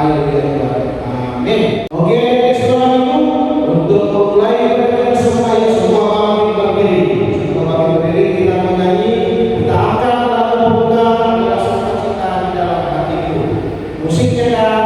Haleluya. Amin. Oke, setelah itu untuk memulai ibadah semua kami berdiri. Semua kami berdiri, kita menyanyi, kita angkat lagu pembuka adalah sukacita di dalam hatiku. Musiknya kan.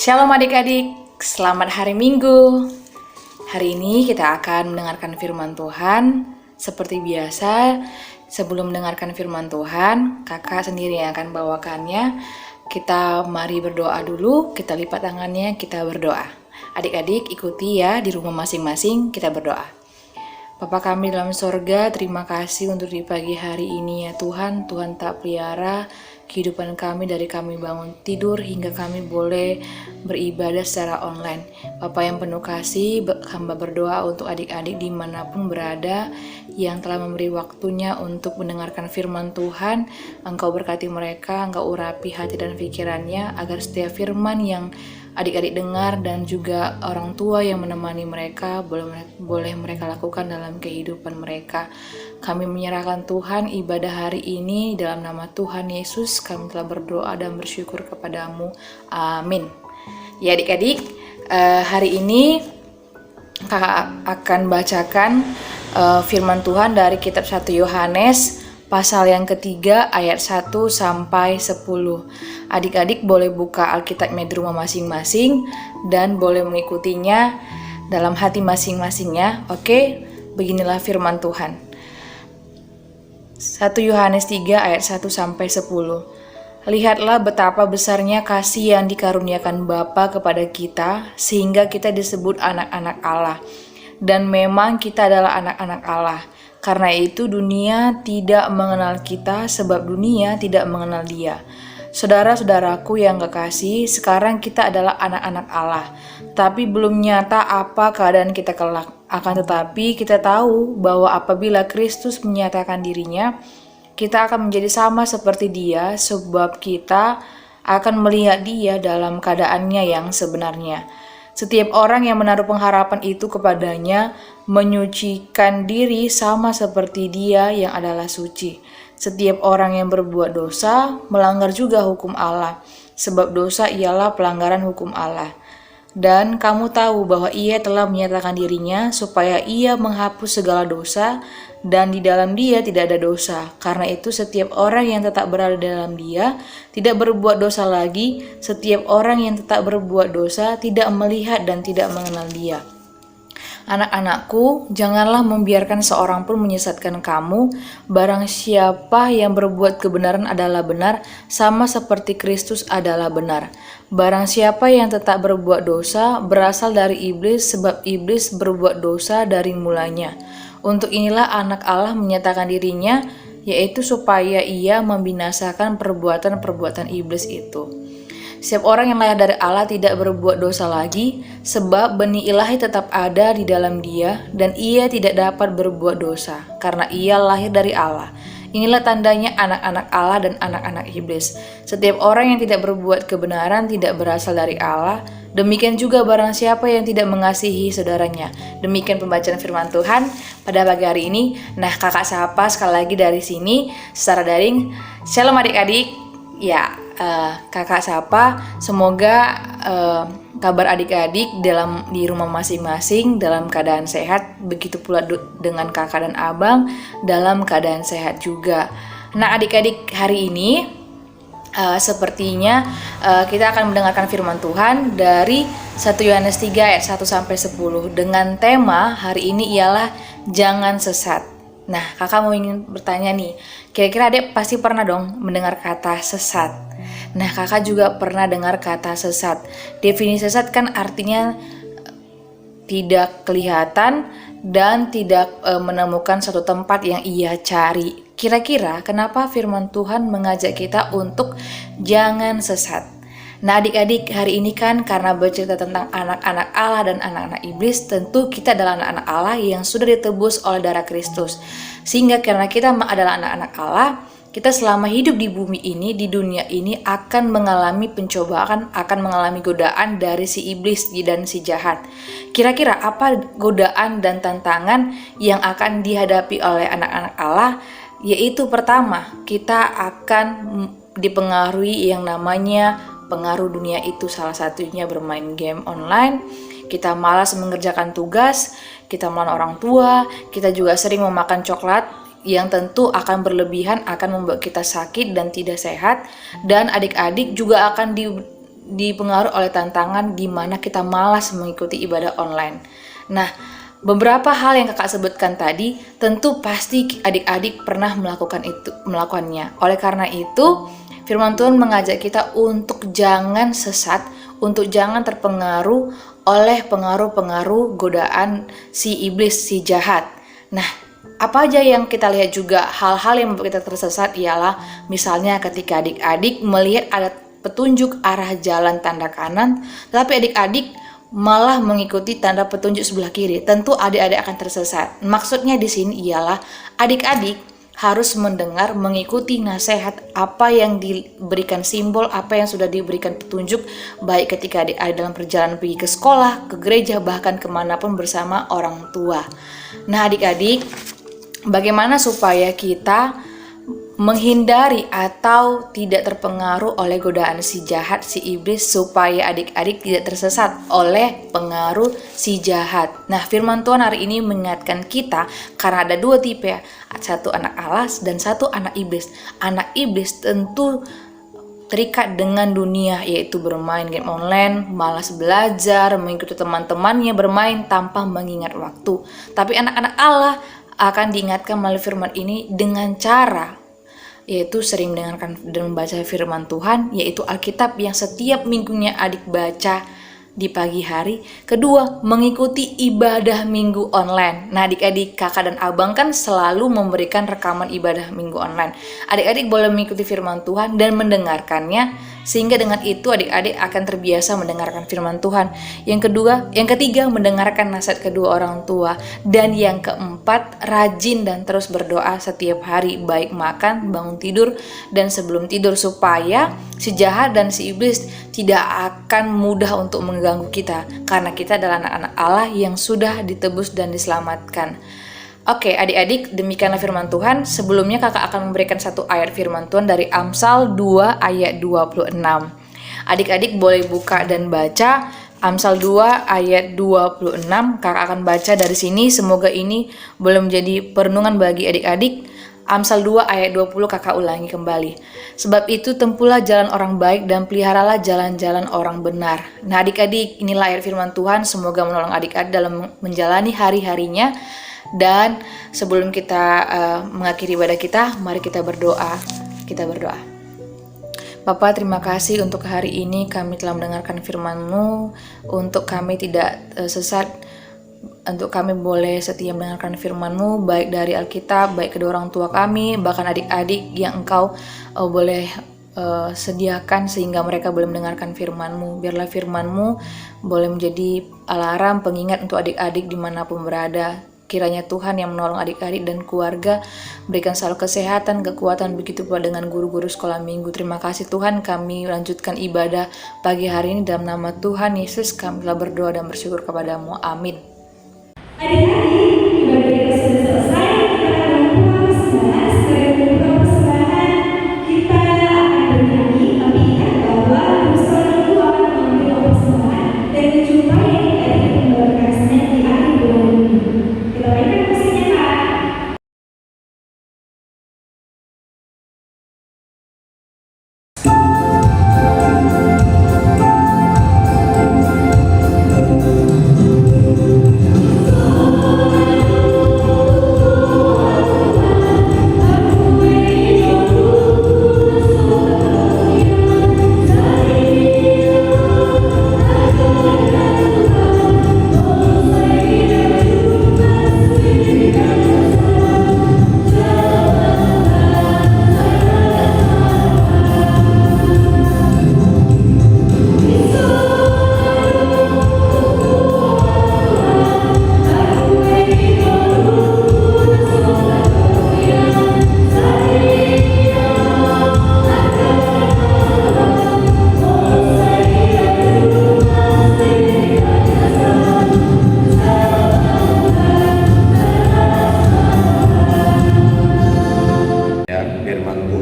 Shalom adik-adik, selamat hari Minggu. Hari ini kita akan mendengarkan firman Tuhan. Seperti biasa, sebelum mendengarkan firman Tuhan, kakak sendiri yang akan bawakannya. Kita mari berdoa dulu, kita lipat tangannya, kita berdoa. Adik-adik ikuti ya di rumah masing-masing, kita berdoa. Bapa kami dalam sorga, terima kasih untuk di pagi hari ini ya Tuhan. Tuhan tak pelihara kehidupan kami dari kami bangun tidur hingga kami boleh beribadah secara online. Bapa yang penuh kasih, hamba berdoa untuk adik-adik dimanapun berada yang telah memberi waktunya untuk mendengarkan firman Tuhan. Engkau berkati mereka, Engkau urapi hati dan pikirannya, agar setiap firman yang adik-adik dengar dan juga orang tua yang menemani mereka boleh mereka lakukan dalam kehidupan mereka. Kami menyerahkan Tuhan ibadah hari ini dalam nama Tuhan Yesus. Kami telah berdoa dan bersyukur kepadamu. Amin. Ya adik-adik, hari ini kakak akan bacakan firman Tuhan dari kitab 1 Yohanes pasal yang ketiga ayat 1 sampai 10. Adik-adik boleh buka Alkitabnya di rumah masing-masing dan boleh mengikutinya dalam hati masing-masingnya. Oke, beginilah firman Tuhan. 1 Yohanes 3 ayat 1 sampai 10. Lihatlah betapa besarnya kasih yang dikaruniakan Bapa kepada kita sehingga kita disebut anak-anak Allah. Dan memang kita adalah anak-anak Allah. Karena itu dunia tidak mengenal kita sebab dunia tidak mengenal Dia. Saudara-saudaraku yang kekasih, sekarang kita adalah anak-anak Allah. Tapi belum nyata apa keadaan kita kelak. Akan tetapi kita tahu bahwa apabila Kristus menyatakan dirinya, kita akan menjadi sama seperti Dia sebab kita akan melihat Dia dalam keadaannya yang sebenarnya. Setiap orang yang menaruh pengharapan itu kepadanya menyucikan diri sama seperti Dia yang adalah suci. Setiap orang yang berbuat dosa melanggar juga hukum Allah, sebab dosa ialah pelanggaran hukum Allah. Dan kamu tahu bahwa Ia telah menyatakan dirinya supaya Ia menghapus segala dosa, dan di dalam Dia tidak ada dosa. Karena itu setiap orang yang tetap berada dalam Dia tidak berbuat dosa lagi. Setiap orang yang tetap berbuat dosa tidak melihat dan tidak mengenal Dia. Anak-anakku, janganlah membiarkan seorang pun menyesatkan kamu. Barang siapa yang berbuat kebenaran adalah benar, sama seperti Kristus adalah benar. Barang siapa yang tetap berbuat dosa berasal dari iblis, sebab iblis berbuat dosa dari mulanya. Untuk inilah anak Allah menyatakan dirinya, yaitu supaya ia membinasakan perbuatan-perbuatan iblis itu. Setiap orang yang lahir dari Allah tidak berbuat dosa lagi, sebab benih ilahi tetap ada di dalam dia, dan ia tidak dapat berbuat dosa, karena ia lahir dari Allah. Inilah tandanya anak-anak Allah dan anak-anak iblis. Setiap orang yang tidak berbuat kebenaran tidak berasal dari Allah. Demikian juga barang siapa yang tidak mengasihi saudaranya. Demikian pembacaan firman Tuhan pada pagi hari ini. Nah, kakak sapa sekali lagi dari sini secara daring. Shalom adik-adik. Ya, kakak sapa. Semoga kabar adik-adik di rumah masing-masing dalam keadaan sehat. Begitu pula dengan kakak dan abang dalam keadaan sehat juga. Nah, adik-adik, hari ini sepertinya kita akan mendengarkan firman Tuhan dari 1 Yohanes 3 ayat 1 sampai 10 dengan tema hari ini ialah jangan sesat. Nah, kakak mau ingin bertanya nih, kira-kira adik pasti pernah dong mendengar kata sesat. Nah, kakak juga pernah dengar kata sesat. Definisi sesat kan artinya tidak kelihatan dan tidak menemukan suatu tempat yang ia cari. Kira-kira kenapa firman Tuhan mengajak kita untuk jangan sesat? Nah, adik-adik, hari ini kan karena bercerita tentang anak-anak Allah dan anak-anak iblis, tentu kita adalah anak-anak Allah yang sudah ditebus oleh darah Kristus. Sehingga karena kita adalah anak-anak Allah, kita selama hidup di bumi ini, di dunia ini akan mengalami pencobaan, akan mengalami godaan dari si iblis dan si jahat. Kira-kira apa godaan dan tantangan yang akan dihadapi oleh anak-anak Allah? Yaitu pertama, kita akan dipengaruhi yang namanya pengaruh dunia itu, salah satunya bermain game online. Kita malas mengerjakan tugas, kita melawan orang tua, kita juga sering memakan coklat yang tentu akan berlebihan, akan membuat kita sakit dan tidak sehat. Dan adik-adik juga akan dipengaruhi oleh tantangan di mana kita malas mengikuti ibadah online. Nah, beberapa hal yang kakak sebutkan tadi tentu pasti adik-adik pernah melakukannya. Oleh karena itu, firman Tuhan mengajak kita untuk jangan sesat, untuk jangan terpengaruh oleh pengaruh-pengaruh godaan si iblis, si jahat. Nah, Apa aja yang kita lihat juga, hal-hal yang membuat kita tersesat ialah misalnya ketika adik-adik melihat ada petunjuk arah jalan tanda kanan, tetapi adik-adik malah mengikuti tanda petunjuk sebelah kiri. Tentu adik-adik akan tersesat. Maksudnya di sini ialah adik-adik harus mendengar, mengikuti nasihat apa yang diberikan simbol, apa yang sudah diberikan petunjuk, baik ketika adik-adik dalam perjalanan pergi ke sekolah, ke gereja, bahkan kemanapun bersama orang tua. Nah adik-adik, bagaimana supaya kita menghindari atau tidak terpengaruh oleh godaan si jahat, si iblis, supaya adik-adik tidak tersesat oleh pengaruh si jahat. Nah, firman Tuhan hari ini mengingatkan kita karena ada dua tipe, satu anak Allah dan satu anak iblis. Anak iblis tentu terikat dengan dunia, yaitu bermain game online, malas belajar, mengikuti teman-temannya bermain tanpa mengingat waktu. Tapi anak-anak Allah akan diingatkan melalui firman ini dengan cara yaitu sering mendengarkan dan membaca firman Tuhan, yaitu Alkitab yang setiap minggunya adik baca di pagi hari. Kedua, mengikuti ibadah minggu online. Nah adik-adik, kakak dan abang kan selalu memberikan rekaman ibadah minggu online. Adik-adik boleh mengikuti firman Tuhan dan mendengarkannya, sehingga dengan itu adik-adik akan terbiasa mendengarkan firman Tuhan. Yang ketiga, mendengarkan nasihat kedua orang tua. Dan yang keempat, rajin dan terus berdoa setiap hari, baik makan, bangun tidur, dan sebelum tidur, supaya si jahat dan si iblis tidak akan mudah untuk mengganggu kita, karena kita adalah anak-anak Allah yang sudah ditebus dan diselamatkan. Oke adik-adik, demikianlah firman Tuhan. Sebelumnya kakak akan memberikan satu ayat firman Tuhan dari Amsal 2 ayat 26. Adik-adik boleh buka dan baca Amsal 2 ayat 26. Kakak akan baca dari sini, semoga ini boleh menjadi perenungan bagi adik-adik. Amsal 2 ayat 20 kakak ulangi kembali. Sebab itu tempuhlah jalan orang baik dan peliharalah jalan-jalan orang benar. Nah adik-adik, inilah ayat firman Tuhan, semoga menolong adik-adik dalam menjalani hari-harinya. Dan sebelum kita mengakhiri ibadah kita, mari kita berdoa. Kita berdoa. Bapa, terima kasih untuk hari ini kami telah mendengarkan firman-Mu, untuk kami tidak sesat, untuk kami boleh setia mendengarkan firman-Mu, baik dari Alkitab, baik kedua orang tua kami, bahkan adik-adik yang Engkau boleh sediakan sehingga mereka boleh mendengarkan firman-Mu. Biarlah firman-Mu boleh menjadi alarm, pengingat untuk adik-adik dimanapun berada. Kiranya Tuhan yang menolong adik-adik dan keluarga, berikan selalu kesehatan, kekuatan, begitu pula dengan guru-guru sekolah minggu. Terima kasih Tuhan, kami lanjutkan ibadah pagi hari ini dalam nama Tuhan Yesus. Kami telah berdoa dan bersyukur kepadamu. Amin. Adik-adik, ibadah kita sudah selesai. Kita akan membuka persembahan. Setelah membuka persembahan, kita akan bernyanyi. Tapi ingat bahwa sekolah minggu akan mengambil persembahan dan menjumpai adik-adik yang membawakannya di akhir bulan ini. Kita mainkan musiknya, Kak.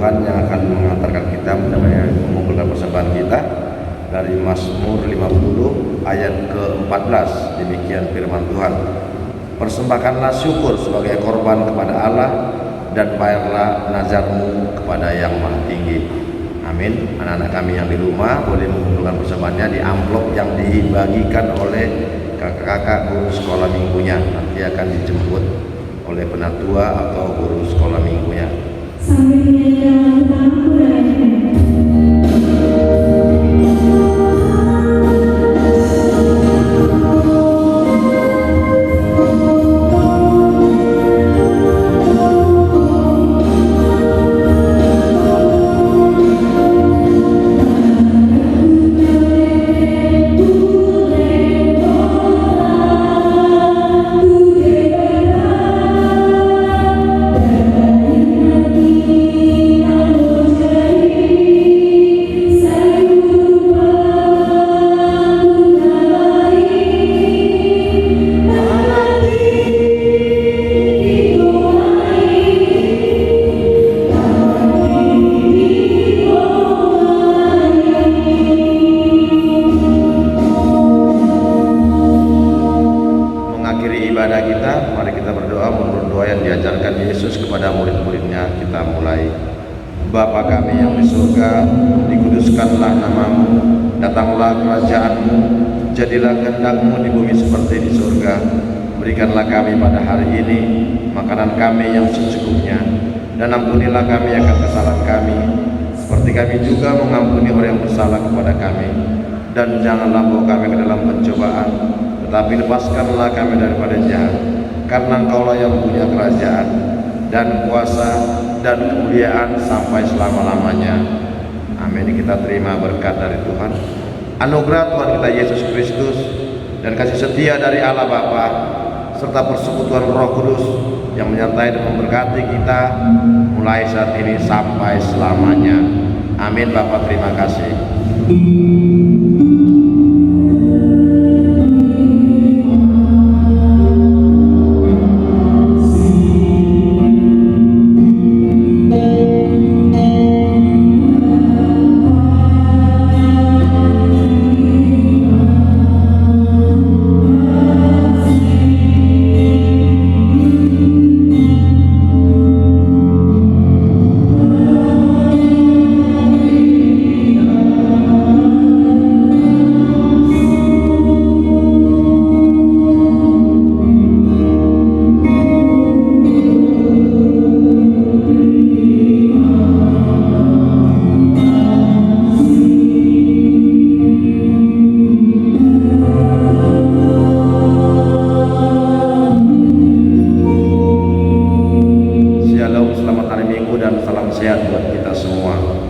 Tuhan yang akan mengantarkan kita mengumpulkan persembahan kita dari Mazmur 50 ayat ke-14. Demikian firman Tuhan. Persembahkanlah syukur sebagai korban kepada Allah dan bayarlah nazarmu kepada Yang Maha Tinggi. Amin. Anak-anak kami yang di rumah boleh mengumpulkan persembahannya di amplop yang dibagikan oleh kakak-kakak guru sekolah minggunya. Nanti akan dijemput oleh penatua atau guru sekolah minggunya. Sambil menyanyikan lagu pertama kurang kita, mari kita berdoa menurut doa yang diajarkan Yesus kepada murid-muridnya. Kita mulai. Bapa kami yang di surga, dikuduskanlah namamu, datanglah kerajaanmu, jadilah kehendak-mu di bumi seperti di surga. Berikanlah kami pada hari ini makanan kami yang secukupnya, dan ampunilah kami akan kesalahan kami, seperti kami juga mengampuni orang yang bersalah kepada kami. Dan janganlah bawa kami ke dalam pencobaan, tetapi lepaskanlah kami daripada jahat. Karena Engkaulah yang punya kerajaan dan kuasa dan kemuliaan sampai selama-lamanya. Amin. Kita terima berkat dari Tuhan, anugerah Tuhan kita Yesus Kristus, dan kasih setia dari Allah Bapa, serta persekutuan Roh Kudus yang menyertai dan memberkati kita mulai saat ini sampai selamanya. Amin. Bapa, terima kasih. Shalom, selamat hari Minggu dan salam sehat buat kita semua.